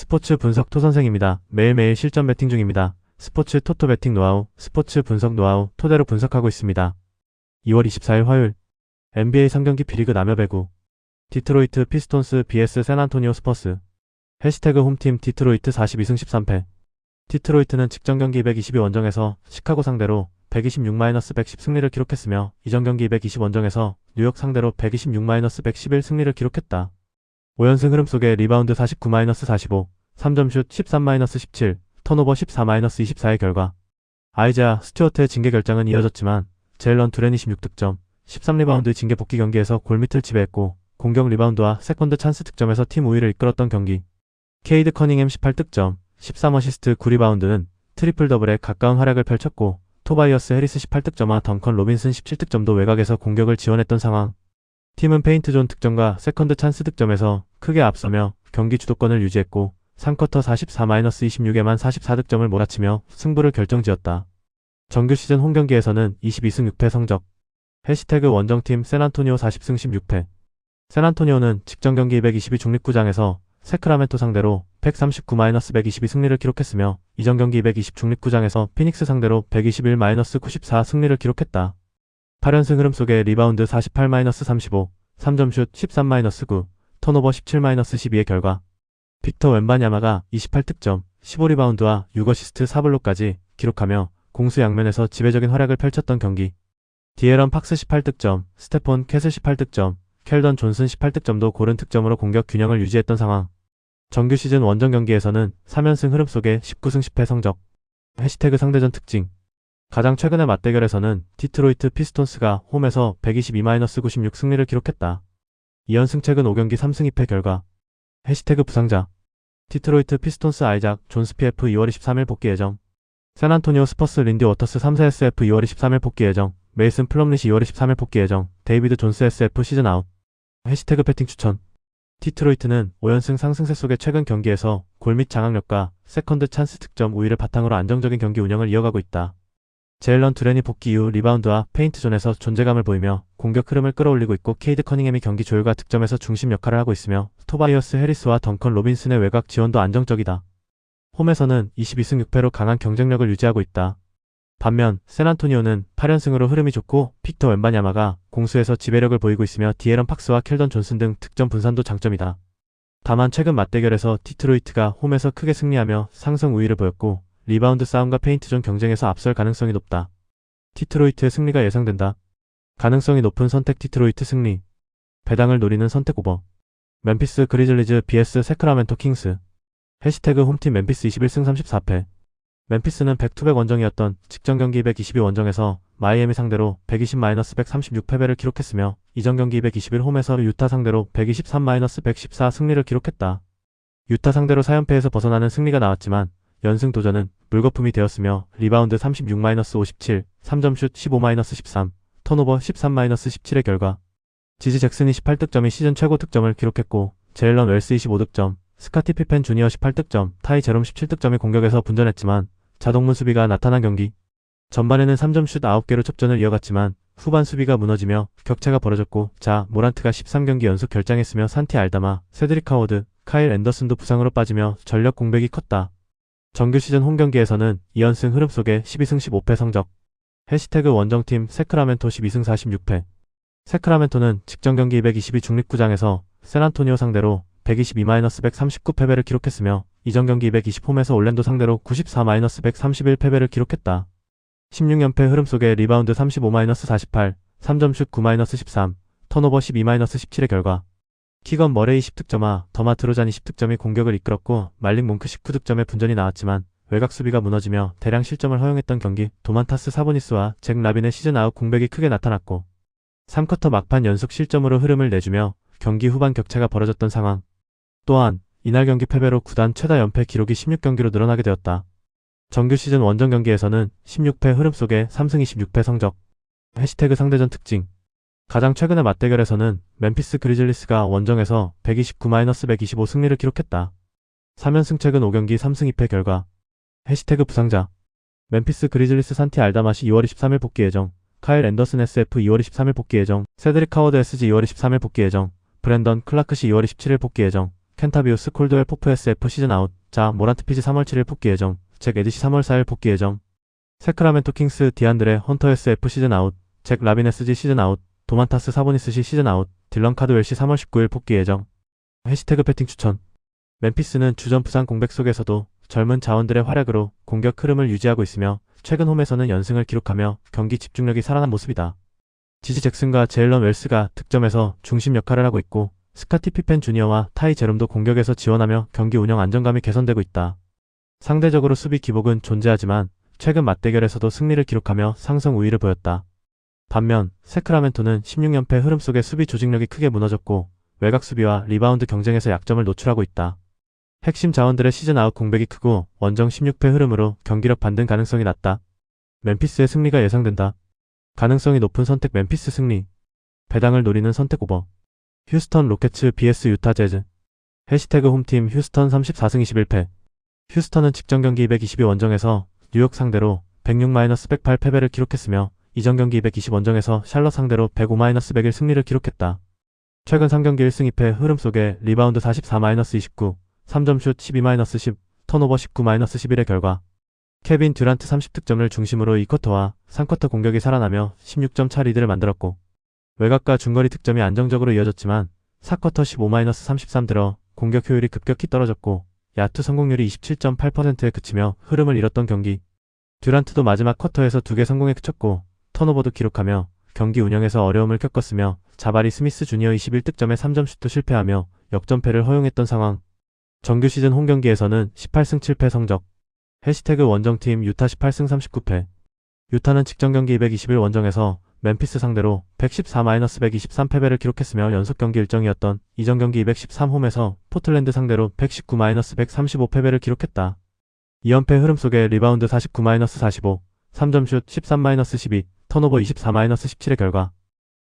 스포츠 분석 토선생입니다. 매일매일 실전 배팅 중입니다. 스포츠 토토 배팅 노하우, 스포츠 분석 노하우 토대로 분석하고 있습니다. 2월 24일 화요일 NBA 3경기 B리그 남여배구 디트로이트 피스톤스 vs 샌안토니오 스퍼스 해시태그 홈팀 디트로이트 42승 13패 디트로이트는 직전 경기 222 원정에서 시카고 상대로 126-110 승리를 기록했으며 이전 경기 220 원정에서 뉴욕 상대로 126-111 승리를 기록했다. 5연승 흐름 속에 리바운드 49-45, 3점슛 13-17, 턴오버 14-24의 결과 아이자 스튜어트의 징계 결정은 이어졌지만 제일런 두렌 26득점, 13리바운드 징계 복귀 경기에서 골밑을 지배했고 공격 리바운드와 세컨드 찬스 득점에서 팀 우위를 이끌었던 경기 케이드 커닝햄 18득점, 13어시스트 9리바운드는 트리플 더블에 가까운 활약을 펼쳤고 토바이어스 해리스 18득점과 덩컨 로빈슨 17득점도 외곽에서 공격을 지원했던 상황. 팀은 페인트존 득점과 세컨드 찬스 득점에서 크게 앞서며 경기 주도권을 유지했고 3쿼터 44-26에만 44득점을 몰아치며 승부를 결정지었다. 정규 시즌 홈경기에서는 22승 6패 성적 해시태그 원정팀 샌안토니오 40승 16패 샌안토니오는 직전 경기 222 중립구장에서 세크라멘토 상대로 139-122 승리를 기록했으며 이전 경기 220 중립구장에서 피닉스 상대로 121-94 승리를 기록했다. 8연승 흐름 속에 리바운드 48-35, 3점슛 13-9, 턴오버 17-12의 결과 빅터 웬바냐마가 28득점, 15리바운드와 6어시스트 4블록까지 기록하며 공수 양면에서 지배적인 활약을 펼쳤던 경기 디에런 팍스 18득점, 스테폰 캐슬 18득점, 켈던 존슨 18득점도 고른 득점으로 공격 균형을 유지했던 상황. 정규 시즌 원정 경기에서는 3연승 흐름 속에 19승 10패 성적 해시태그 상대전 특징 가장 최근의 맞대결에서는 디트로이트 피스톤스가 홈에서 122-96 승리를 기록했다. 2연승 최근 5경기 3승 2패 결과 해시태그 부상자 디트로이트 피스톤스 아이작 존스 PF 2월 23일 복귀 예정 샌안토니오 스퍼스 린디 워터스 3세 SF 2월 23일 복귀 예정 메이슨 플럼릿이 2월 23일 복귀 예정 데이비드 존스 SF 시즌 아웃 해시태그 배팅 추천 디트로이트는 5연승 상승세 속의 최근 경기에서 골밑 장악력과 세컨드 찬스 득점 우위를 바탕으로 안정적인 경기 운영을 이어가고 있다. 제일런 두렌이 복귀 이후 리바운드와 페인트존에서 존재감을 보이며 공격 흐름을 끌어올리고 있고 케이드 커닝햄이 경기 조율과 득점에서 중심 역할을 하고 있으며 토바이어스 해리스와 덩컨 로빈슨의 외곽 지원도 안정적이다. 홈에서는 22승 6패로 강한 경쟁력을 유지하고 있다. 반면 샌안토니오는 8연승으로 흐름이 좋고 빅터 웬바냐마가 공수에서 지배력을 보이고 있으며 디에런 팍스와 켈던 존슨 등 득점 분산도 장점이다. 다만 최근 맞대결에서 디트로이트가 홈에서 크게 승리하며 상승 우위를 보였고 리바운드 싸움과 페인트존 경쟁에서 앞설 가능성이 높다. 디트로이트의 승리가 예상된다. 가능성이 높은 선택 디트로이트 승리 배당을 노리는 선택 오버 멤피스 그리즐리즈 vs 세크라멘토 킹스 해시태그 홈팀 멤피스 21승 34패 멤피스는 백투백 원정이었던 직전 경기 222 원정에서 마이애미 상대로 120-136 패배를 기록했으며 이전 경기 221 홈에서 유타 상대로 123-114 승리를 기록했다. 유타 상대로 4연패에서 벗어나는 승리가 나왔지만 연승 도전은 물거품이 되었으며 리바운드 36-57, 3점슛 15-13, 턴오버 13-17의 결과 지지 잭슨이 18득점이 시즌 최고 득점을 기록했고 제일런 웰스 25득점, 스카티 피펜 주니어 18득점, 타이 제롬 17득점이 공격에서 분전했지만 자동문 수비가 나타난 경기 전반에는 3점슛 9개로 첩전을 이어갔지만 후반 수비가 무너지며 격차가 벌어졌고 모란트가 13경기 연속 결장했으며 산티 알다마, 세드릭 하워드, 카일 앤더슨도 부상으로 빠지며 전력 공백이 컸다. 정규 시즌 홈경기에서는 2연승 흐름 속에 12승 15패 성적 해시태그 원정팀 세크라멘토 12승 46패 세크라멘토는 직전 경기 222 중립구장에서 샌안토니오 상대로 122-139 패배를 기록했으며 이전 경기 220 홈에서 올랜도 상대로 94-131 패배를 기록했다. 16연패 흐름 속에 리바운드 35-48, 3점슛 9-13, 턴오버 12-17의 결과 키건 머레이 10득점과 더마 드로잔이 10득점이 공격을 이끌었고 말릭 몽크 19득점의 분전이 나왔지만 외곽 수비가 무너지며 대량 실점을 허용했던 경기 도만타스 사보니스와 잭 라빈의 시즌 아웃 공백이 크게 나타났고 3쿼터 막판 연속 실점으로 흐름을 내주며 경기 후반 격차가 벌어졌던 상황 또한 이날 경기 패배로 구단 최다 연패 기록이 16경기로 늘어나게 되었다. 정규 시즌 원정 경기에서는 16패 흐름 속에 3승 26패 성적 해시태그 상대전 특징 가장 최근의 맞대결에서는 멤피스 그리즐리스가 원정에서 129-125 승리를 기록했다. 3연승 최근 5경기 3승 2패 결과 해시태그 부상자 멤피스 그리즐리스 산티 알다마시 2월 23일 복귀 예정 카일 앤더슨 SF 2월 23일 복귀 예정 세드릭 하워드 SG 2월 23일 복귀 예정 브랜던 클라크시 2월 27일 복귀 예정 켄타비우스 콜드웰 포프 SF 시즌 아웃 자 모란트 피지 3월 7일 복귀 예정. 잭 에디시 3월 4일 복귀 예정. 세크라멘토 킹스 디안드레 헌터 SF 시즌 아웃. 잭 라빈 SG 시즌 아웃. 도만타스 사보니스 시 시즌 아웃. 딜런 카드웰 시 3월 19일 복귀 예정. 해시태그 배팅 추천. 멤피스는 주전 부상 공백 속에서도 젊은 자원들의 활약으로 공격 흐름을 유지하고 있으며 최근 홈에서는 연승을 기록하며 경기 집중력이 살아난 모습이다. 지지 잭슨과 제일런 웰스가 득점에서 중심 역할을 하고 있고 스카티 피펜 주니어와 타이 제롬도 공격에서 지원하며 경기 운영 안정감이 개선되고 있다. 상대적으로 수비 기복은 존재하지만 최근 맞대결에서도 승리를 기록하며 상승 우위를 보였다. 반면 세크라멘토는 16연패 흐름 속에 수비 조직력이 크게 무너졌고 외곽 수비와 리바운드 경쟁에서 약점을 노출하고 있다. 핵심 자원들의 시즌 아웃 공백이 크고 원정 16패 흐름으로 경기력 반등 가능성이 낮다. 멤피스의 승리가 예상된다. 가능성이 높은 선택 멤피스 승리. 배당을 노리는 선택 오버. 휴스턴 로켓츠 vs 유타 재즈. 해시태그 홈팀 휴스턴 34승 21패. 휴스턴은 직전 경기 222 원정에서 뉴욕 상대로 106-108 패배를 기록했으며 이전 경기 220 원정에서 샬럿 상대로 105-101 승리를 기록했다. 최근 3경기 1승 2패 흐름 속에 리바운드 44-29, 3점슛 12-10, 턴오버 19-11의 결과 케빈 듀란트 30득점을 중심으로 2쿼터와 3쿼터 공격이 살아나며 16점 차 리드를 만들었고 외곽과 중거리 득점이 안정적으로 이어졌지만 4쿼터 15-33 들어 공격 효율이 급격히 떨어졌고 야투 성공률이 27.8%에 그치며 흐름을 잃었던 경기. 듀란트도 마지막 쿼터에서 2개 성공에 그쳤고 턴오버도 기록하며 경기 운영에서 어려움을 겪었으며 자바리 스미스 주니어 21득점에 3점슛도 실패하며 역전패를 허용했던 상황. 정규 시즌 홈경기에서는 18승 7패 성적. 해시태그 원정팀 유타 18승 39패. 유타는 직전 경기 221 원정에서 멤피스 상대로 114-123 패배를 기록했으며 연속 경기 일정이었던 이전 경기 213 홈에서 포틀랜드 상대로 119-135 패배를 기록했다. 2연패 흐름 속에 리바운드 49-45, 3점슛 13-12, 턴오버 24-17의 결과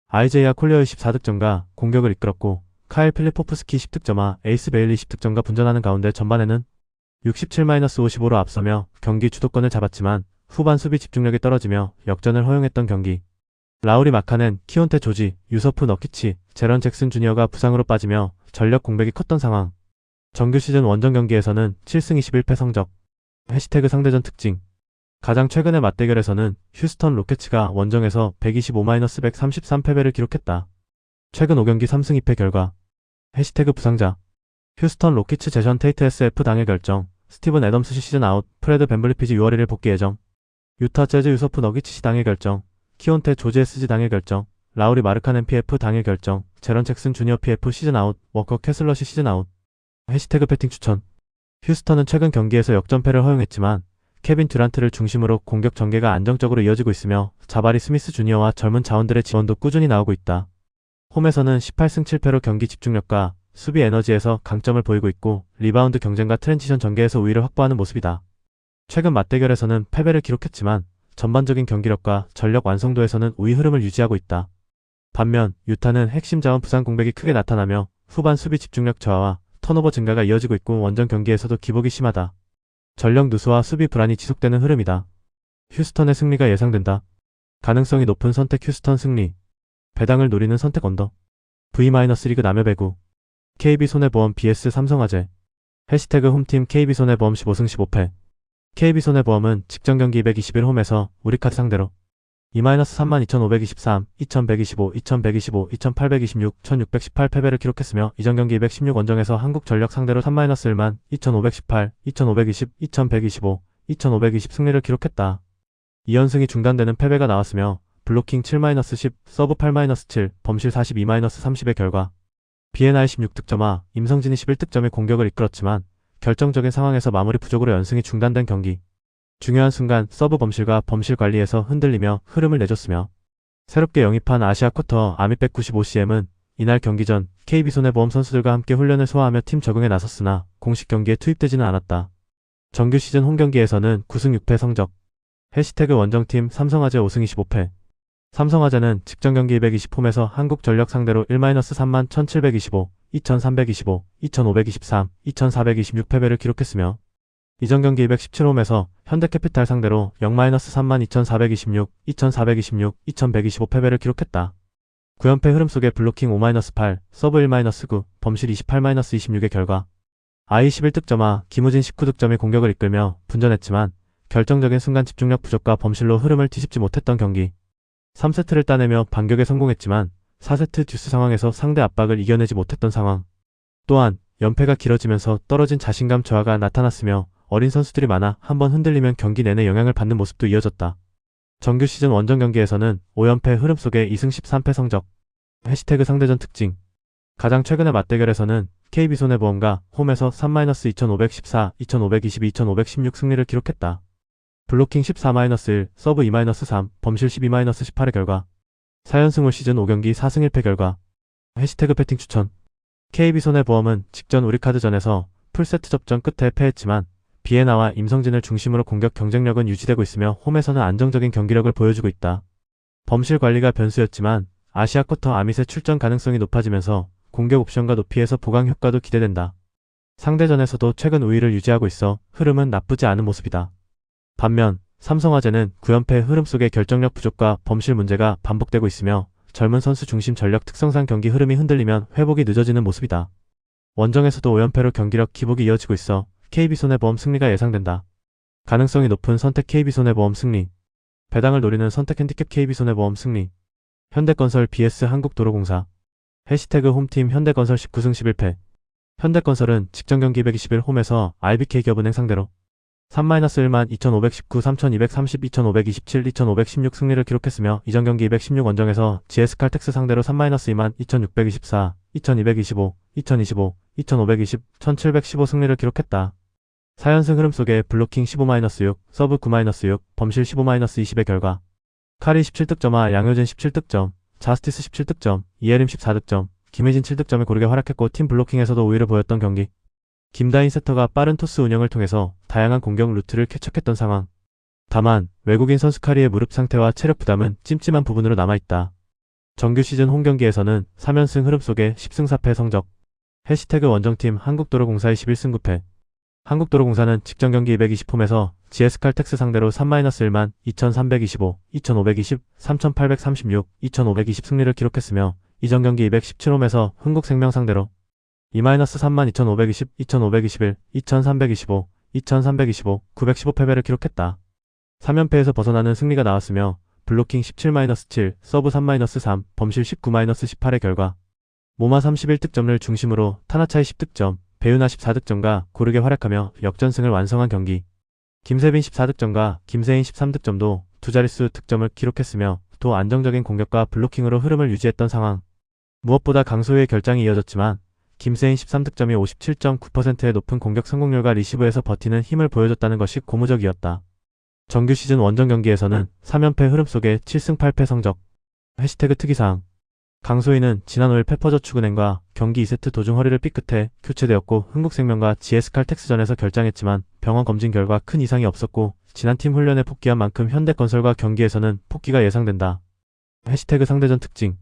아이제이아 콜리어의 14득점과 공격을 이끌었고 카일 필리포프스키 10득점과 에이스 베일리 10득점과 분전하는 가운데 전반에는 67-55로 앞서며 경기 주도권을 잡았지만 후반 수비 집중력이 떨어지며 역전을 허용했던 경기. 라우리 마카넨, 키온테 조지, 유서프 너키치, 제런 잭슨 주니어가 부상으로 빠지며 전력 공백이 컸던 상황. 정규 시즌 원정 경기에서는 7승 21패 성적. 해시태그 상대전 특징. 가장 최근의 맞대결에서는 휴스턴 로켓츠가 원정에서 125-133 패배를 기록했다. 최근 5경기 3승 2패 결과. 해시태그 부상자. 휴스턴 로켓츠 제션 테이트 SF 당일 결정. 스티븐 애덤스 시 시즌 아웃. 프레드 벤블리피지 6월 1일 복귀 예정. 유타 재즈 유서프 너기치 시 당일 결정. 키온테 조지 SG 당일 결정. 라우리 마르카넨 PF 당일 결정. 제런 잭슨 주니어 PF 시즌 아웃. 워커 캐슬러시 시즌 아웃. 해시태그 배팅 추천. 휴스턴은 최근 경기에서 역전패를 허용했지만 케빈 듀란트를 중심으로 공격 전개가 안정적으로 이어지고 있으며 자바리 스미스 주니어와 젊은 자원들의 지원도 꾸준히 나오고 있다. 홈에서는 18승 7패로 경기 집중력과 수비 에너지에서 강점을 보이고 있고 리바운드 경쟁과 트랜지션 전개에서 우위를 확보하는 모습이다. 최근 맞대결에서는 패배를 기록했지만 전반적인 경기력과 전력 완성도에서는 우위 흐름을 유지하고 있다. 반면 유타는 핵심 자원 부상 공백이 크게 나타나며 후반 수비 집중력 저하와 턴오버 증가가 이어지고 있고 원정 경기에서도 기복이 심하다. 전력 누수와 수비 불안이 지속되는 흐름이다. 휴스턴의 승리가 예상된다. 가능성이 높은 선택 휴스턴 승리. 배당을 노리는 선택 언더. V-리그 남여배구. KB손해보험 vs 삼성화재. 해시태그 홈팀 KB손해보험 15승 15패. KB손해보험은 직전 경기 221 홈에서 우리카드 상대로 2-32,523, 2,125, 2,125, 2,826, 1,618 패배를 기록했으며 이전 경기 216 원정에서 한국전력 상대로 3-1만, 2,518, 2,520, 2,125, 2,520 승리를 기록했다. 2연승이 중단되는 패배가 나왔으며 블로킹 7-10, 서브 8-7, 범실 42-30의 결과 BNI 16득점과 임성진이 11득점의 공격을 이끌었지만 결정적인 상황에서 마무리 부족으로 연승이 중단된 경기. 중요한 순간 서브 범실과 범실 관리에서 흔들리며 흐름을 내줬으며 새롭게 영입한 아시아 쿼터 아미백 95CM은 이날 경기 전 KB손해보험 선수들과 함께 훈련을 소화하며 팀 적응에 나섰으나 공식 경기에 투입되지는 않았다. 정규 시즌 홈경기에서는 9승 6패 성적. 해시태그 원정팀 삼성화재 5승 25패. 삼성화재는 직전 경기 220홈에서 한국전력 상대로 1-3만 1725, 2325, 2523, 2426 패배를 기록했으며 이전 경기 217홈에서 현대캐피탈 상대로 0-3만 2426, 2426, 2125 패배를 기록했다. 9연패 흐름 속에 블로킹 5-8, 서브 1-9, 범실 28-26의 결과 아이 11득점화, 김우진 19득점이 공격을 이끌며 분전했지만 결정적인 순간 집중력 부족과 범실로 흐름을 뒤집지 못했던 경기. 3세트를 따내며 반격에 성공했지만 4세트 듀스 상황에서 상대 압박을 이겨내지 못했던 상황. 또한 연패가 길어지면서 떨어진 자신감 저하가 나타났으며 어린 선수들이 많아 한번 흔들리면 경기 내내 영향을 받는 모습도 이어졌다. 정규 시즌 원정 경기에서는 5연패 흐름 속에 2승 13패 성적. 해시태그 상대전 특징. 가장 최근의 맞대결에서는 KB손해보험과 홈에서 3-2514, 2522, 2516 승리를 기록했다. 블로킹 14-1, 서브 2-3, 범실 12-18의 결과. 4연승 올 시즌 5경기 4승 1패 결과. 해시태그 배팅 추천. KB손해보험은 직전 우리카드전에서 풀세트 접전 끝에 패했지만 비에나와 임성진을 중심으로 공격 경쟁력은 유지되고 있으며 홈에서는 안정적인 경기력을 보여주고 있다. 범실 관리가 변수였지만 아시아 쿼터 아밋의 출전 가능성이 높아지면서 공격 옵션과 높이에서 보강 효과도 기대된다. 상대전에서도 최근 우위를 유지하고 있어 흐름은 나쁘지 않은 모습이다. 반면 삼성화재는 9연패 흐름 속의 결정력 부족과 범실 문제가 반복되고 있으며 젊은 선수 중심 전력 특성상 경기 흐름이 흔들리면 회복이 늦어지는 모습이다. 원정에서도 5연패로 경기력 기복이 이어지고 있어 KB손해보험 승리가 예상된다. 가능성이 높은 선택 KB손해보험 승리. 배당을 노리는 선택 핸디캡 KB손해보험 승리. 현대건설 vs 한국도로공사. 해시태그 홈팀 현대건설 19승 11패. 현대건설은 직전 경기 221 홈에서 RBK기업은행 상대로 3-1만 2519, 3230, 2527, 2516 승리를 기록했으며 이전 경기 216 원정에서 GS칼텍스 상대로 3-2만 2624, 2225, 2025, 2520, 1715 승리를 기록했다. 4연승 흐름 속에 블로킹 15-6, 서브 9-6, 범실 15-20의 결과. 카리 17득점화, 양효진 17득점, 자스티스 17득점, 이예림 14득점, 김혜진 7득점을 고르게 활약했고 팀 블로킹에서도 우위를 보였던 경기. 김다인 세터가 빠른 토스 운영을 통해서 다양한 공격 루트를 쾌척했던 상황. 다만 외국인 선수 카리의 무릎 상태와 체력 부담은 찜찜한 부분으로 남아있다. 정규 시즌 홈 경기에서는 3연승 흐름 속에 10승 4패 성적. 해시태그 원정팀 한국도로공사의 11승 9패. 한국도로공사는 직전 경기 220홈에서 GS칼텍스 상대로 3-1만 2325, 2520, 3836, 2520 승리를 기록했으며 이전 경기 217홈에서 흥국생명 상대로 2-3만 2520, 2521, 2325, 2325, 915 패배를 기록했다. 3연패에서 벗어나는 승리가 나왔으며 블로킹 17-7, 서브 3-3, 범실 19-18의 결과. 모마 31득점을 중심으로 타나차이 10득점, 배윤아 14득점과 고르게 활약하며 역전승을 완성한 경기. 김세빈 14득점과 김세인 13득점도 두 자릿수 득점을 기록했으며 또 안정적인 공격과 블로킹으로 흐름을 유지했던 상황. 무엇보다 강소희의 결장이 이어졌지만 김세인 13득점이 57.9%의 높은 공격 성공률과 리시브에서 버티는 힘을 보여줬다는 것이 고무적이었다. 정규 시즌 원정 경기에서는 3연패 흐름 속에 7승 8패 성적. 해시태그 특이사항. 강소희는 지난 5일 페퍼저축은행과 경기 2세트 도중 허리를 삐끗해 교체되었고 흥국생명과 GS칼텍스전에서 결장했지만 병원 검진 결과 큰 이상이 없었고 지난 팀 훈련에 복귀한 만큼 현대건설과 경기에서는 복귀가 예상된다. 해시태그 상대전 특징.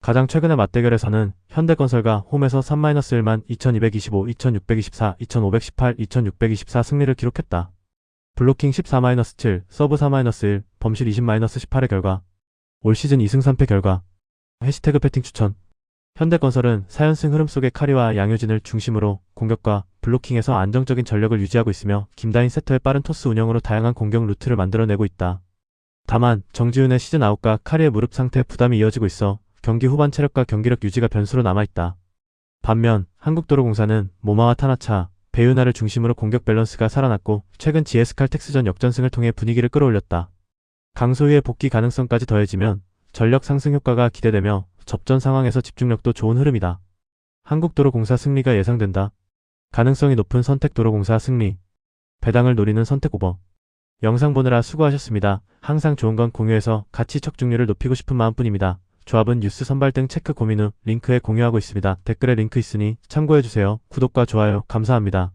가장 최근의 맞대결에서는 현대건설과 홈에서 3-1만 2225, 2624, 2518, 2624 승리를 기록했다. 블로킹 14-7, 서브 4-1, 범실 20-18의 결과. 올 시즌 2승 3패 결과. 해시태그 배팅 추천. 현대건설은 4연승 흐름 속의 카리와 양효진을 중심으로 공격과 블로킹에서 안정적인 전력을 유지하고 있으며 김다인 세터의 빠른 토스 운영으로 다양한 공격 루트를 만들어내고 있다. 다만 정지훈의 시즌 아웃과 카리의 무릎 상태 부담이 이어지고 있어 경기 후반 체력과 경기력 유지가 변수로 남아있다. 반면 한국도로공사는 모마와 타나차, 배윤아를 중심으로 공격 밸런스가 살아났고 최근 GS칼텍스전 역전승을 통해 분위기를 끌어올렸다. 강소희의 복귀 가능성까지 더해지면 전력 상승 효과가 기대되며 접전 상황에서 집중력도 좋은 흐름이다. 한국도로공사 승리가 예상된다. 가능성이 높은 선택 도로공사 승리. 배당을 노리는 선택 오버. 영상 보느라 수고하셨습니다. 항상 좋은 건 공유해서 가치 척중률을 높이고 싶은 마음뿐입니다. 조합은 뉴스 선발 등 체크 고민 후 링크에 공유하고 있습니다. 댓글에 링크 있으니 참고해주세요. 구독과 좋아요 감사합니다.